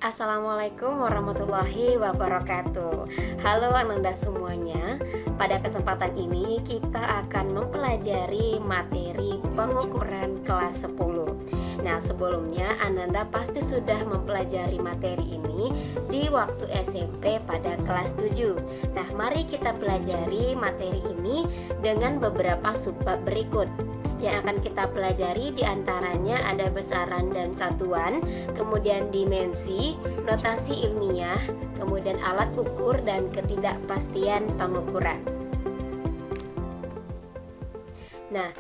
Assalamualaikum warahmatullahi wabarakatuh. Halo Ananda semuanya. Pada kesempatan ini kita akan mempelajari materi pengukuran kelas 10. Nah, sebelumnya Ananda pasti sudah mempelajari materi ini di waktu SMP pada kelas 7. Nah, mari kita pelajari materi ini dengan beberapa subbab berikut. Yang akan kita pelajari diantaranya ada besaran dan satuan, kemudian dimensi, notasi ilmiah, kemudian alat ukur dan ketidakpastian pengukuran. Nah,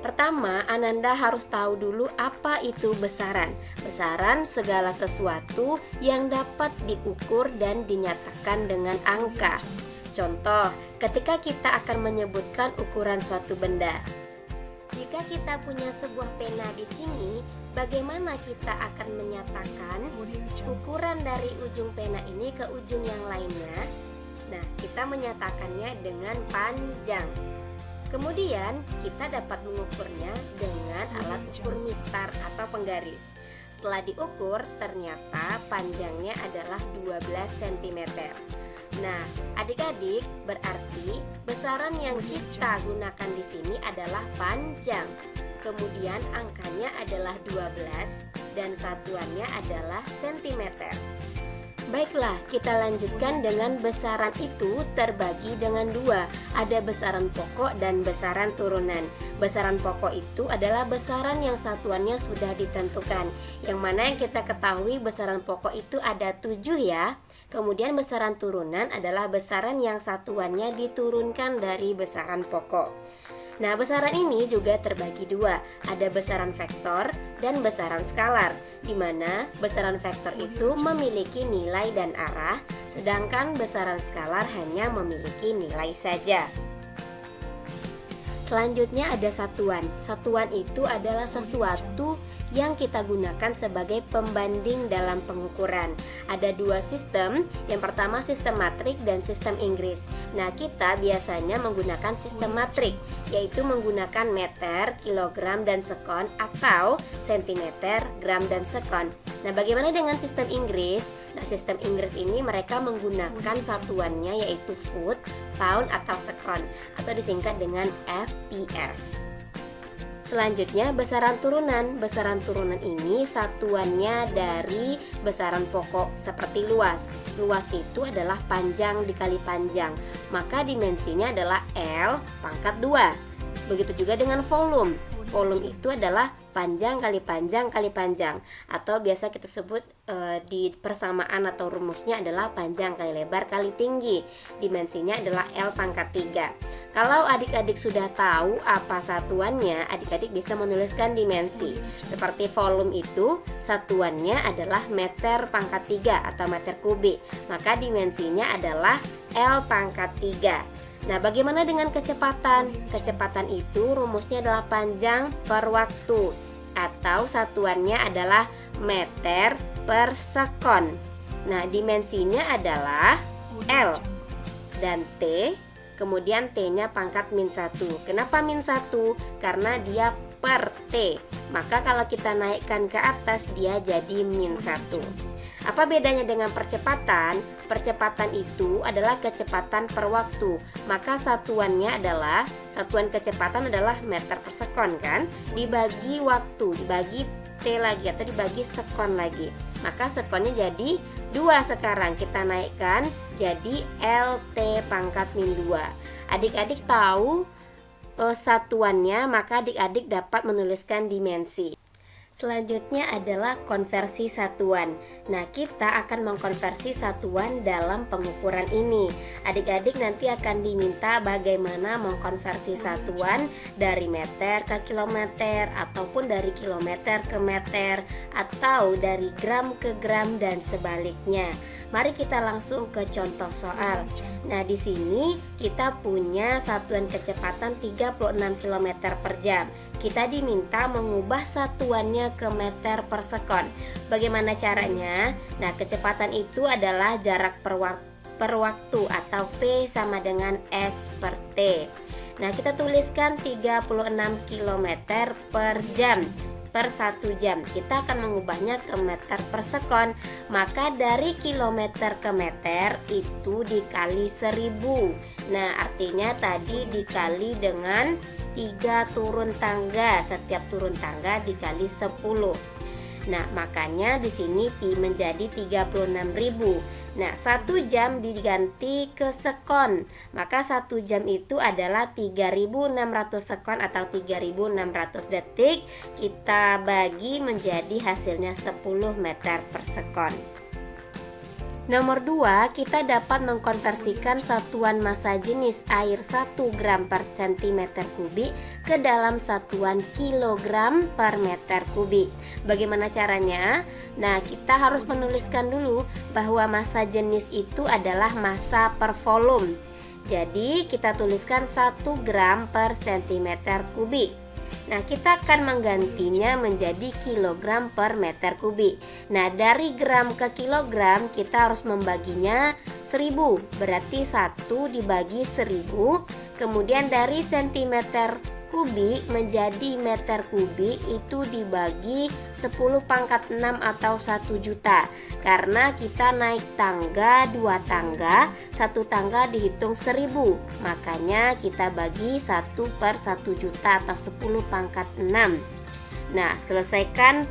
pertama Ananda harus tahu dulu apa itu besaran. Besaran segala sesuatu yang dapat diukur dan dinyatakan dengan angka. Contoh, ketika kita akan menyebutkan ukuran suatu benda. Jika kita punya sebuah pena di sini, bagaimana kita akan menyatakan ukuran dari ujung pena ini ke ujung yang lainnya? Nah, kita menyatakannya dengan panjang. Kemudian, kita dapat mengukurnya dengan alat ukur mistar atau penggaris. Setelah diukur, ternyata panjangnya adalah 12 cm. Nah, adik-adik, berarti besaran yang kita gunakan di sini adalah panjang. Kemudian angkanya adalah 12 dan satuannya adalah cm. Baiklah, kita lanjutkan dengan besaran itu terbagi dengan dua. Ada besaran pokok dan besaran turunan. Besaran pokok itu adalah besaran yang satuannya sudah ditentukan. Yang mana yang kita ketahui besaran pokok itu ada 7 ya. Kemudian besaran turunan adalah besaran yang satuannya diturunkan dari besaran pokok. Nah, besaran ini juga terbagi dua. Ada besaran vektor dan besaran skalar, di mana besaran vektor itu memiliki nilai dan arah, sedangkan besaran skalar hanya memiliki nilai saja. Selanjutnya ada satuan. Satuan itu adalah sesuatu yang kita gunakan sebagai pembanding dalam pengukuran. Ada dua sistem, yang pertama sistem matrik dan sistem Inggris. Nah, kita biasanya menggunakan sistem matrik, yaitu menggunakan meter, kilogram, dan sekon, atau sentimeter, gram, dan sekon. Nah, bagaimana dengan sistem Inggris? Nah, sistem Inggris ini mereka menggunakan satuannya yaitu foot, pound, atau sekon, atau disingkat dengan FPS. Selanjutnya besaran turunan. Besaran turunan ini satuannya dari besaran pokok seperti luas. Luas itu adalah panjang dikali panjang, maka dimensinya adalah L pangkat 2. Begitu juga dengan volume. Volume itu adalah panjang kali panjang kali panjang, atau biasa kita sebut di persamaan atau rumusnya adalah panjang kali lebar kali tinggi. Dimensinya adalah L pangkat 3. Kalau adik-adik sudah tahu apa satuannya, adik-adik bisa menuliskan dimensi. Seperti volume itu satuannya adalah meter pangkat 3 atau meter kubik, maka dimensinya adalah L pangkat 3. Nah, bagaimana dengan kecepatan? Kecepatan itu rumusnya adalah panjang per waktu, atau satuannya adalah meter per sekon. Nah, dimensinya adalah L dan T, kemudian T-nya pangkat min 1. Kenapa min 1? Karena dia per T. Maka kalau kita naikkan ke atas, dia jadi min 1. Apa bedanya dengan percepatan? Percepatan itu adalah kecepatan per waktu. Maka satuannya adalah, satuan kecepatan adalah meter per sekon kan? Dibagi waktu, dibagi T lagi atau dibagi sekon lagi. Maka sekonnya jadi 2 sekarang. Kita naikkan jadi LT pangkat min 2. Adik-adik tahu satuannya, maka adik-adik dapat menuliskan dimensi. Selanjutnya adalah konversi satuan. Nah, kita akan mengkonversi satuan dalam pengukuran ini. Adik-adik nanti akan diminta bagaimana mengkonversi satuan dari meter ke kilometer, ataupun dari kilometer ke meter, atau dari gram ke gram dan sebaliknya. Mari kita langsung ke contoh soal. Nah, di sini kita punya satuan kecepatan 36 km per jam. Kita diminta mengubah satuannya ke meter per sekon. Bagaimana caranya? Nah, kecepatan itu adalah jarak per waktu atau V sama dengan S per T. Nah, kita tuliskan 36 km per jam. per 1 jam. Kita akan mengubahnya ke meter per sekon. Maka dari kilometer ke meter itu dikali 1000. Nah, artinya tadi dikali dengan 3 turun tangga. Setiap turun tangga dikali 10. Nah, makanya di sini pi menjadi 36.000. Nah, 1 jam diganti ke sekon. Maka 1 jam itu adalah 3.600 sekon atau 3.600 detik. Kita bagi menjadi hasilnya 10 meter per sekon. Nomor 2, kita dapat mengkonversikan satuan massa jenis air 1 gram per cm kubik ke dalam satuan kilogram per meter kubik. Bagaimana caranya? Nah, kita harus menuliskan dulu bahwa massa jenis itu adalah massa per volume. Jadi, kita tuliskan 1 gram per cm kubik. Nah, kita akan menggantinya menjadi kilogram per meter kubik. Nah, dari gram ke kilogram kita harus membaginya 1000. Berarti 1 dibagi 1000. Kemudian dari sentimeter kubik menjadi meter kubik itu dibagi 10 pangkat 6 atau 1 juta. Karena kita naik tangga 2 tangga, 1 tangga dihitung 1000. Makanya kita bagi 1 per 1 juta atau 10 pangkat 6. Nah, selesaikan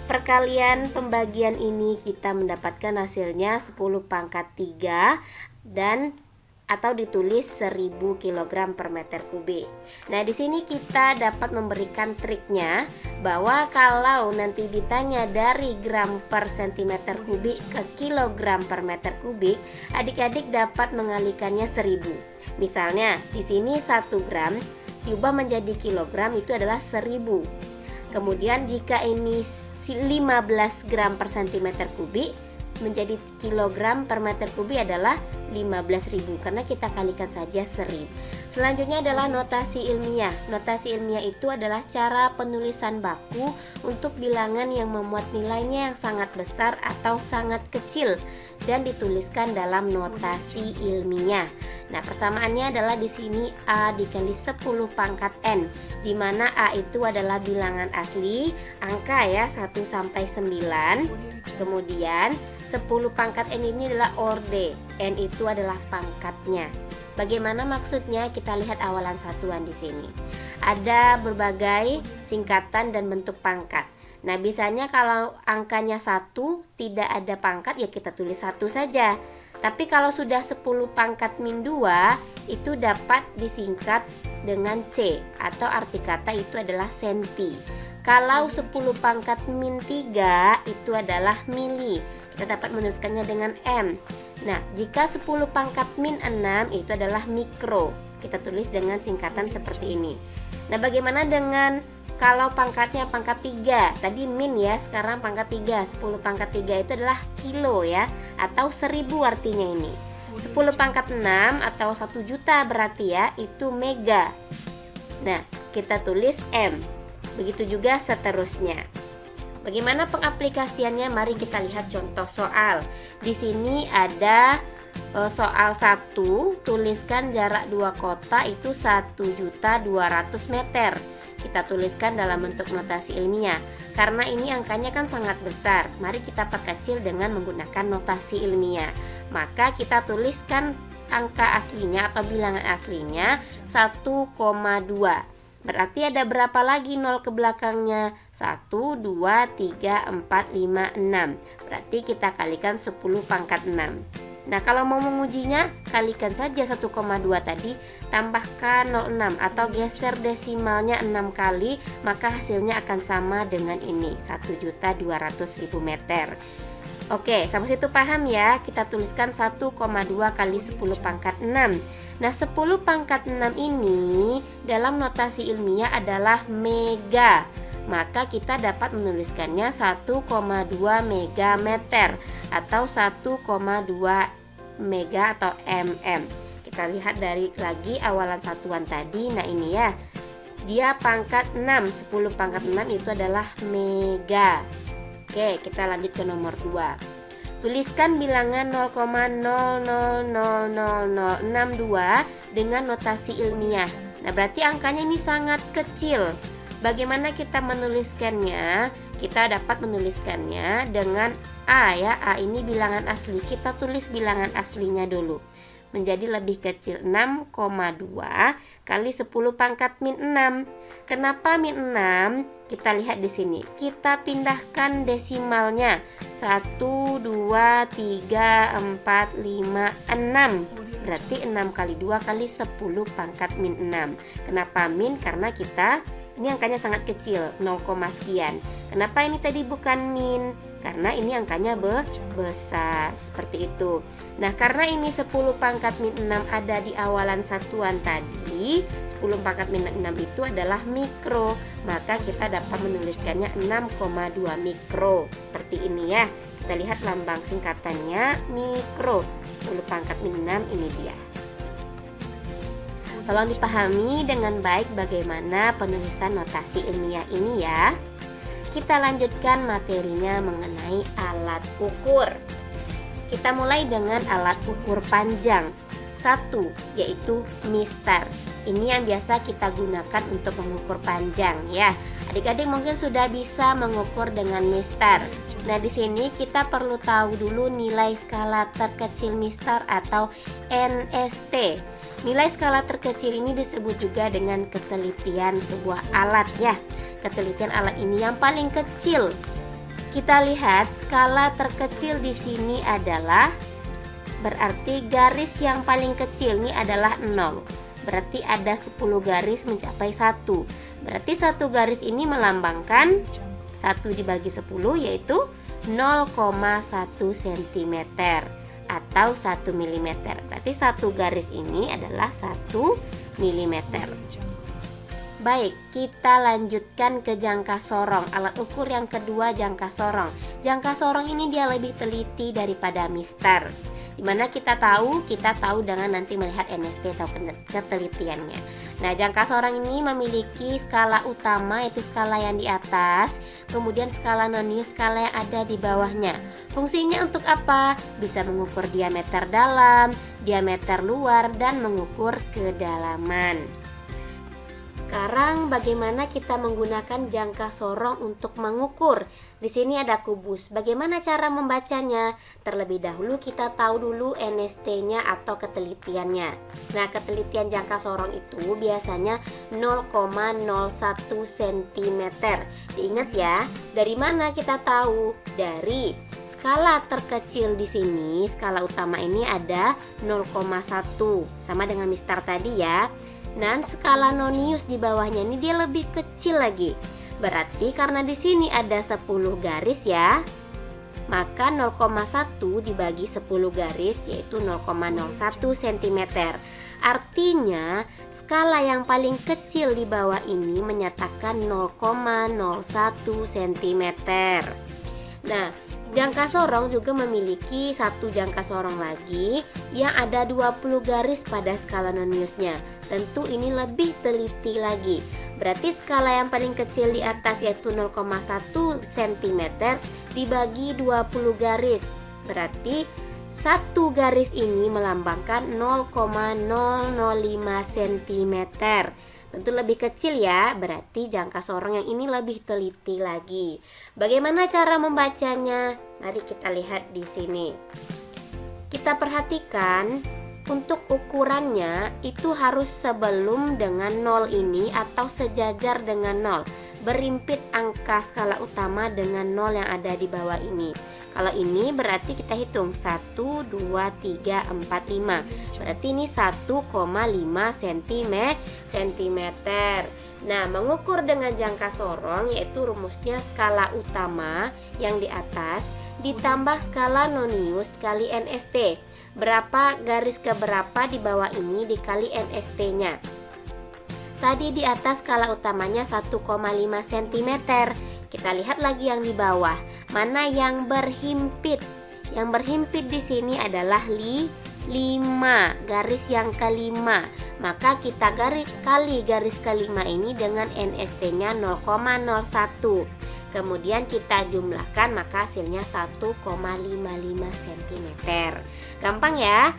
perkalian pembagian ini, kita mendapatkan hasilnya 10 pangkat 3 dan atau ditulis 1000 kg per meter kubik. Nah, di sini kita dapat memberikan triknya bahwa kalau nanti ditanya dari gram per centimeter kubik ke kilogram per meter kubik, adik-adik dapat mengalihkannya 1000. Misalnya, di sini 1 gram diubah menjadi kilogram itu adalah 1000. Kemudian jika ini 15 gram per centimeter kubik menjadi kilogram per meter kubik adalah 15.000 karena kita kalikan saja 1000. Selanjutnya adalah notasi ilmiah. Notasi ilmiah itu adalah cara penulisan baku untuk bilangan yang memuat nilainya yang sangat besar atau sangat kecil dan dituliskan dalam notasi ilmiah. Nah, persamaannya adalah di sini A dikali 10 pangkat N, di mana A itu adalah bilangan asli, angka ya 1 sampai 9. Kemudian 10 pangkat N ini adalah orde, N itu adalah pangkatnya. Bagaimana maksudnya? Kita lihat awalan satuan di sini. Ada berbagai singkatan dan bentuk pangkat. Nah, biasanya kalau angkanya 1 tidak ada pangkat ya kita tulis 1 saja. Tapi kalau sudah 10 pangkat min 2 itu dapat disingkat dengan C atau arti kata itu adalah senti. Kalau 10 pangkat min 3 itu adalah mili. Kita dapat menuliskannya dengan M. Nah, jika 10 pangkat min 6 itu adalah mikro. Kita tulis dengan singkatan seperti ini. Nah, bagaimana dengan kalau pangkatnya pangkat 3? Tadi min ya, sekarang pangkat 3. 10 pangkat 3 itu adalah kilo ya, atau 1000 artinya ini. 10 pangkat 6 atau 1 juta berarti ya, itu mega. Nah, kita tulis M. Begitu juga seterusnya. Bagaimana pengaplikasiannya? Mari kita lihat contoh soal. Di sini ada soal 1, tuliskan jarak 2 kota itu 1.200.000 meter. Kita tuliskan dalam bentuk notasi ilmiah. Karena ini angkanya kan sangat besar, mari kita perkecil dengan menggunakan notasi ilmiah. Maka kita tuliskan angka aslinya atau bilangan aslinya 1,2. Berarti ada berapa lagi 0 ke belakangnya? 1, 2, 3, 4, 5, 6. Berarti kita kalikan 10 pangkat 6. Nah, kalau mau mengujinya, kalikan saja 1,2 tadi, tambahkan 0,6 atau geser desimalnya 6 kali, maka hasilnya akan sama dengan ini, 1.200.000 meter. Oke, sampai situ paham ya? Kita tuliskan 1,2 kali 10 pangkat 6. Nah, 10 pangkat 6 ini dalam notasi ilmiah adalah mega. Maka kita dapat menuliskannya 1,2 megameter atau 1,2 mega atau mm. Kita lihat dari lagi awalan satuan tadi. Nah, ini ya. Dia pangkat 6, 10 pangkat 6 itu adalah mega. Oke, kita lanjut ke nomor 2. Tuliskan bilangan 0,000062 dengan notasi ilmiah. Nah, berarti angkanya ini sangat kecil. Bagaimana kita menuliskannya? Kita dapat menuliskannya dengan A ya. A ini bilangan asli. Kita tulis bilangan aslinya dulu. Menjadi lebih kecil, 6,2 kali 10 pangkat min 6. Kenapa min 6? Kita lihat di sini. Kita pindahkan desimalnya. 1, 2, 3, 4, 5, 6. Berarti 6 kali 2 kali 10 pangkat min 6. Kenapa min? Karena ini angkanya sangat kecil, 0, sekian. Kenapa ini tadi bukan min? Karena ini angkanya besar, seperti itu. Nah, karena ini 10 pangkat min 6 ada di awalan satuan tadi, 10 pangkat min 6 itu adalah mikro, maka kita dapat menuliskannya 6,2 mikro. Seperti ini ya. Kita lihat lambang singkatannya mikro. 10 pangkat min 6 ini dia. Tolong dipahami dengan baik bagaimana penulisan notasi ilmiah ini ya. Kita lanjutkan materinya mengenai alat ukur. Kita mulai dengan alat ukur panjang. 1, yaitu mistar. Ini yang biasa kita gunakan untuk mengukur panjang ya. Adik-adik mungkin sudah bisa mengukur dengan mistar. Nah, di sini kita perlu tahu dulu nilai skala terkecil mistar atau NST. Nilai skala terkecil ini disebut juga dengan ketelitian sebuah alat ya. Ketelitian alat ini yang paling kecil. Kita lihat skala terkecil di sini adalah berarti garis yang paling kecil ini adalah 0. Berarti ada 10 garis mencapai 1. Berarti satu garis ini melambangkan 1 dibagi 10 yaitu 0,1 cm atau 1 mm. Berarti satu garis ini adalah 1 mm. Baik, kita lanjutkan ke jangka sorong. Alat ukur yang kedua, jangka sorong. Jangka sorong ini dia lebih teliti daripada mistar. Dimana kita tahu dengan nanti melihat NST atau ketelitiannya. Nah, jangka sorong ini memiliki skala utama yaitu skala yang di atas, kemudian skala nonius, skala yang ada di bawahnya. Fungsinya untuk apa? Bisa mengukur diameter dalam, diameter luar, dan mengukur kedalaman. Sekarang bagaimana kita menggunakan jangka sorong untuk mengukur? Di sini ada kubus. Bagaimana cara membacanya? Terlebih dahulu kita tahu dulu NST-nya atau ketelitiannya. Nah, ketelitian jangka sorong itu biasanya 0,01 cm. Diingat ya, dari mana kita tahu? Dari skala terkecil di sini, skala utama ini ada 0,1. Sama dengan mistar tadi ya. Dan skala nonius di bawahnya ini dia lebih kecil lagi. Berarti karena di sini ada 10 garis ya, maka 0,1 dibagi 10 garis yaitu 0,01 cm. Artinya skala yang paling kecil di bawah ini menyatakan 0,01 cm. Nah, jangka sorong juga memiliki satu jangka sorong lagi yang ada 20 garis pada skala noniusnya. Tentu ini lebih teliti lagi. Berarti skala yang paling kecil di atas yaitu 0,1 cm dibagi 20 garis. Berarti satu garis ini melambangkan 0,005 cm. Tentu lebih kecil ya, berarti jangka sorong yang ini lebih teliti lagi. Bagaimana cara membacanya? Mari kita lihat di sini. Kita perhatikan untuk ukurannya itu harus sebelum dengan 0 ini atau sejajar dengan 0. Berimpit angka skala utama dengan 0 yang ada di bawah ini. Kalau ini berarti kita hitung 1, 2, 3, 4, 5. Berarti ini 1,5 cm. Nah, mengukur dengan jangka sorong yaitu rumusnya skala utama yang di atas ditambah skala nonius kali NST. Berapa garis ke berapa di bawah ini dikali NST-nya. Tadi di atas skala utamanya 1,5 cm. Kita lihat lagi yang di bawah. Mana yang berhimpit? Yang berhimpit di sini adalah 5, garis yang kelima. Maka kita kali garis kelima ini dengan NST-nya 0,01. Kemudian kita jumlahkan maka hasilnya 1,55 cm. Gampang ya?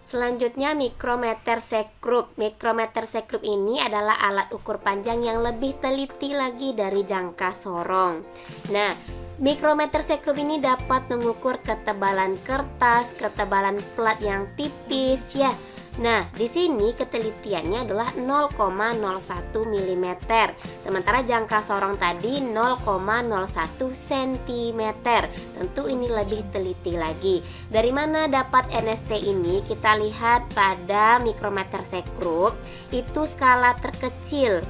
Selanjutnya mikrometer sekrup. Mikrometer sekrup ini adalah alat ukur panjang yang lebih teliti lagi dari jangka sorong. Nah, mikrometer sekrup ini dapat mengukur ketebalan kertas, ketebalan plat yang tipis ya. Nah, di sini ketelitiannya adalah 0,01 mm. Sementara jangka sorong tadi 0,01 cm. Tentu ini lebih teliti lagi. Dari mana dapat NST ini? Kita lihat pada mikrometer sekrup, itu skala terkecil.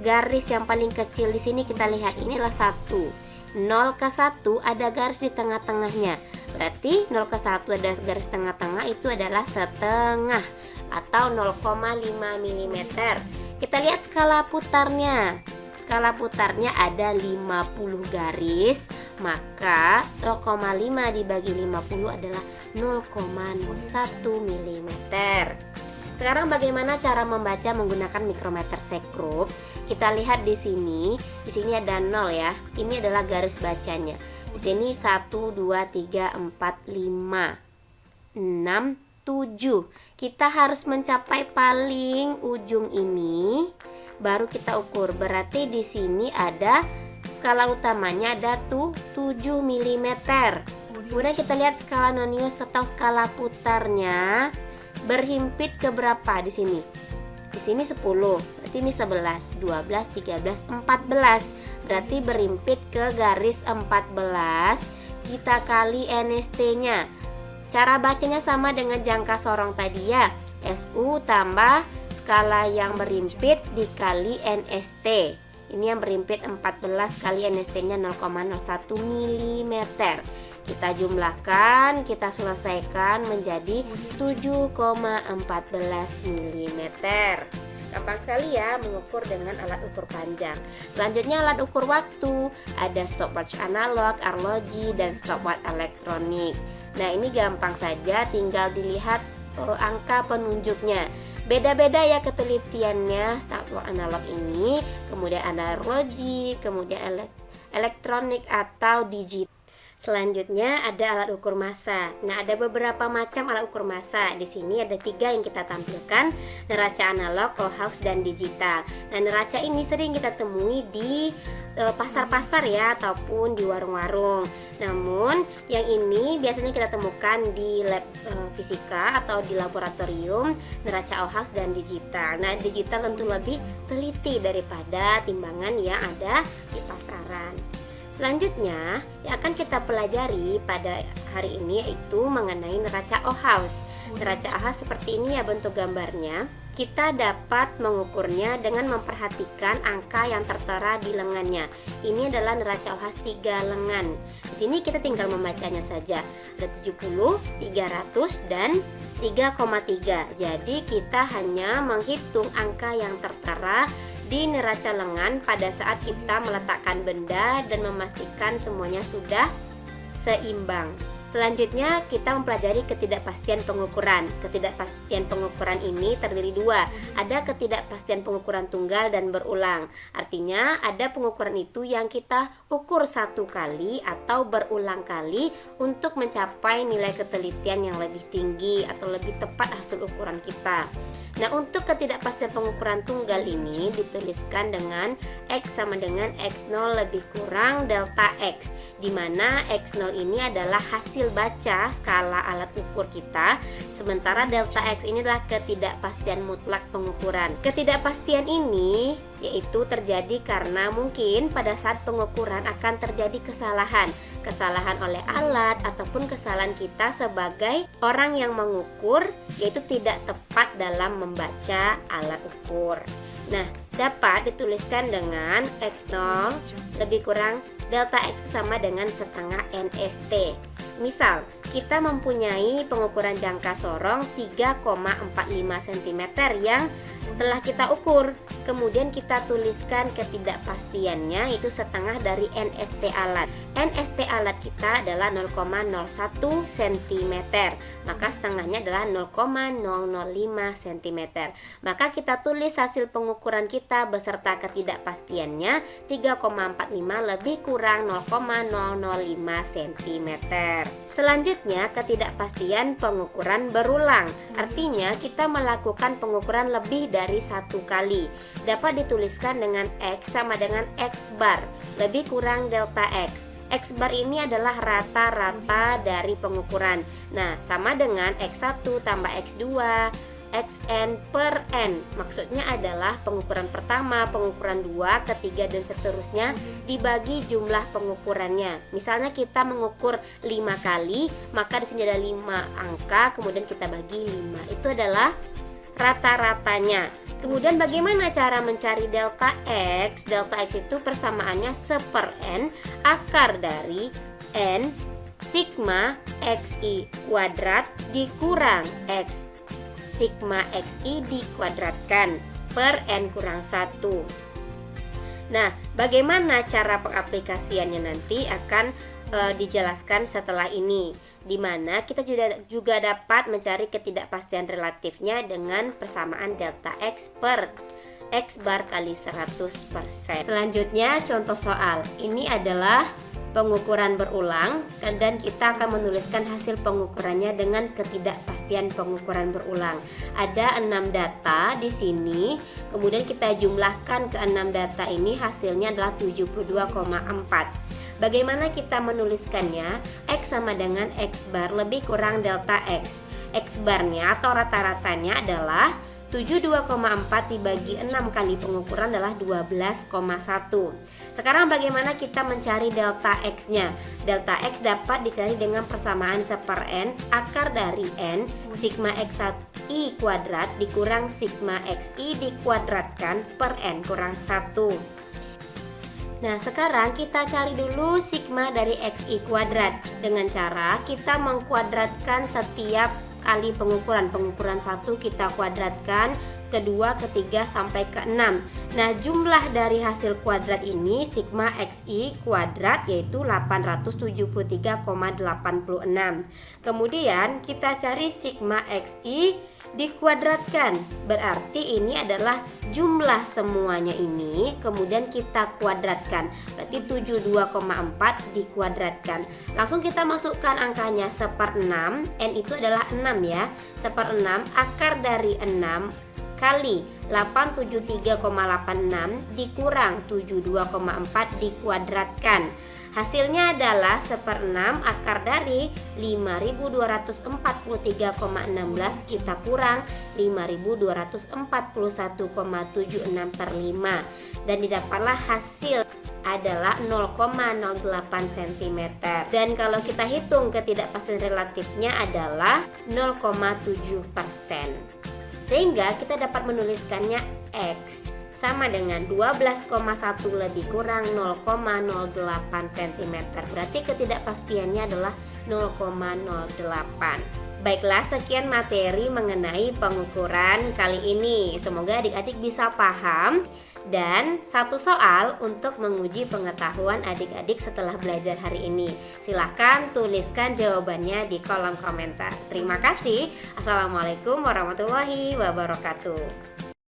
Garis yang paling kecil di sini kita lihat ini adalah 1. 0 ke 1 ada garis di tengah-tengahnya. Berarti 0 ke 1 ada garis tengah-tengah, itu adalah setengah atau 0,5 mm. Kita lihat skala putarnya. Skala putarnya ada 50 garis, maka 0,5 dibagi 50 adalah 0,01 mm. Sekarang bagaimana cara membaca menggunakan mikrometer sekrup? Kita lihat di sini ada 0 ya. Ini adalah garis bacanya. Di sini 1 2 3 4 5 6 7. Kita harus mencapai paling ujung ini baru kita ukur. Berarti di sini ada skala utamanya ada 7 mm. Kemudian kita lihat skala nonius atau skala putarnya berhimpit ke berapa di sini? Di sini 10. Berarti ini 11, 12, 13, 14. Berarti berhimpit ke garis 14. Kita kali NST-nya. Cara bacanya sama dengan jangka sorong tadi ya. SU tambah skala yang berhimpit dikali NST. Ini yang berhimpit 14 kali NST-nya 0,01 mm. Kita jumlahkan, kita selesaikan menjadi 7,14 mm. Gampang sekali ya mengukur dengan alat ukur panjang. Selanjutnya alat ukur waktu. Ada stopwatch analog, arloji, dan stopwatch elektronik. Nah, ini gampang saja, tinggal dilihat angka penunjuknya. Beda-beda ya ketelitiannya stopwatch analog ini, kemudian ada arloji, kemudian elektronik atau digital. Selanjutnya ada alat ukur massa. Nah, ada beberapa macam alat ukur massa. Di sini ada 3 yang kita tampilkan: neraca analog, Cohouse, dan digital. Nah, neraca ini sering kita temui di pasar-pasar ya, ataupun di warung-warung. Namun, yang ini biasanya kita temukan di lab fisika atau di laboratorium, neraca Cohouse dan digital. Nah, digital tentu lebih teliti daripada timbangan yang ada di pasaran. Selanjutnya yang akan kita pelajari pada hari ini yaitu mengenai neraca Cohouse. Neraca Cohouse seperti ini ya bentuk gambarnya. Kita dapat mengukurnya dengan memperhatikan angka yang tertera di lengannya. Ini adalah neraca Cohouse 3 lengan. Di sini kita tinggal membacanya saja. Ada 70, 300 dan 3,3. Jadi kita hanya menghitung angka yang tertera di neraca lengan pada saat kita meletakkan benda dan memastikan semuanya sudah seimbang. Selanjutnya kita mempelajari ketidakpastian pengukuran. Ketidakpastian pengukuran ini terdiri 2. Ada ketidakpastian pengukuran tunggal dan berulang. Artinya ada pengukuran itu yang kita ukur 1 kali atau berulang kali untuk mencapai nilai ketelitian yang lebih tinggi atau lebih tepat hasil ukuran kita. Nah, untuk ketidakpastian pengukuran tunggal ini dituliskan dengan X sama dengan X0 lebih kurang delta X, di mana X0 ini adalah hasil baca skala alat ukur kita, sementara delta X ini adalah ketidakpastian mutlak pengukuran. Ketidakpastian ini yaitu terjadi karena mungkin pada saat pengukuran akan terjadi kesalahan oleh alat ataupun kesalahan kita sebagai orang yang mengukur, yaitu tidak tepat dalam membaca alat ukur. Nah, dapat dituliskan dengan X0 lebih kurang delta X sama dengan setengah NST. Misal, kita mempunyai pengukuran jangka sorong 3,45 cm yang setelah kita ukur, kemudian kita tuliskan ketidakpastiannya itu setengah dari NST alat. NST alat kita adalah 0,01 cm, maka setengahnya adalah 0,005 cm. Maka kita tulis hasil pengukuran kita beserta ketidakpastiannya 3,45 lebih kurang 0,005 cm. Selanjutnya, ketidakpastian pengukuran berulang. Artinya, kita melakukan pengukuran lebih dari satu kali. Dapat dituliskan dengan X sama dengan X bar, lebih kurang delta X. X bar ini adalah rata-rata dari pengukuran. Nah, sama dengan X1 tambah X2, Xn per N. Maksudnya adalah pengukuran pertama, pengukuran 2, ketiga, dan seterusnya dibagi jumlah pengukurannya. Misalnya kita mengukur 5 kali, maka di sini ada 5 angka, kemudian kita bagi 5. Itu adalah rata-ratanya. Kemudian bagaimana cara mencari delta X? Delta X itu persamaannya 1/N akar dari N sigma XI kuadrat dikurang X sigma XI dikuadratkan per N kurang 1. Nah, bagaimana cara pengaplikasiannya nanti akan dijelaskan setelah ini, di mana kita juga dapat mencari ketidakpastian relatifnya dengan persamaan delta X per X bar kali 100%. Selanjutnya contoh soal. Ini adalah pengukuran berulang dan kita akan menuliskan hasil pengukurannya dengan ketidakpastian pengukuran berulang. Ada 6 data di sini, kemudian kita jumlahkan ke 6 data ini, hasilnya adalah 72,4. Bagaimana kita menuliskannya? X sama dengan X bar lebih kurang delta X. X barnya atau rata-ratanya adalah 72,4 dibagi 6 kali pengukuran adalah 12,1. Sekarang bagaimana kita mencari delta X-nya? Delta X dapat dicari dengan persamaan 1/N akar dari N sigma XI kuadrat dikurang sigma XI dikuadratkan per N kurang 1. Nah, sekarang kita cari dulu sigma dari XI kuadrat dengan cara kita mengkuadratkan setiap kali pengukuran. Pengukuran 1 kita kuadratkan, kedua, ketiga, sampai ke 6. Nah, jumlah dari hasil kuadrat ini sigma XI kuadrat yaitu 873,86. Kemudian kita cari sigma XI dikuadratkan. Berarti ini adalah jumlah semuanya ini, kemudian kita kuadratkan. Berarti 72,4 dikuadratkan. Langsung kita masukkan angkanya 1/6. N itu adalah 6 ya. 1/6 akar dari 6 kali 873,86 dikurang 72,4 dikuadratkan. Hasilnya adalah 1/6 akar dari 5243,16 kita kurang 5241,76 per 5, dan didapatlah hasil adalah 0,08 cm. Dan kalau kita hitung ketidakpastian relatifnya adalah 0,7%. Sehingga kita dapat menuliskannya X sama dengan 12,1 lebih kurang 0,08 cm. Berarti ketidakpastiannya adalah 0,08. Baiklah, sekian materi mengenai pengukuran kali ini. Semoga adik-adik bisa paham. Dan satu soal untuk menguji pengetahuan adik-adik setelah belajar hari ini. Silahkan tuliskan jawabannya di kolom komentar. Terima kasih. Assalamualaikum warahmatullahi wabarakatuh.